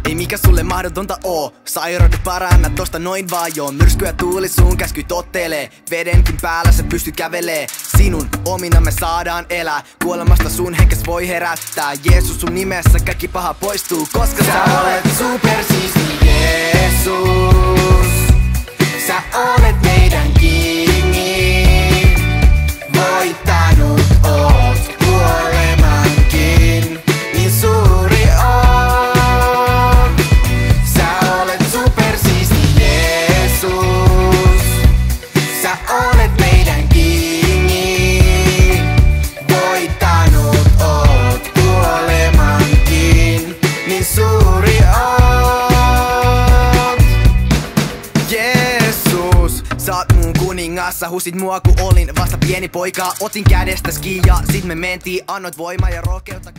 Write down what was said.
Ei mikä sulle mahdotonta oo. Sairaudet parannat tosta noin vaan joo. Myrskyä tuuli sun käsky tottelee. Vedenkin päällä sä pystyt kävelee. Sinun omina me saadaan elää. Kuolemasta sun henkes voi herättää. Jeesus sun nimessä kaikki paha poistuu. Koska sä olet supersiisti Jeesus. Sä olet meidän kingi. Voittanut oot kuolemankin. Niin suuri oot. Sä olet supersiisti Jeesus. Sä olet meidän kingi. Voittanut oot kuolemankin. Niin suuri oot. Jeesus, sä oot mun kuningas. Sä husit mua ku olin vasta pieni poika. Otin kädestäs kiinni ja sit me mentiin. Annoit voimaa ja rohkeutta.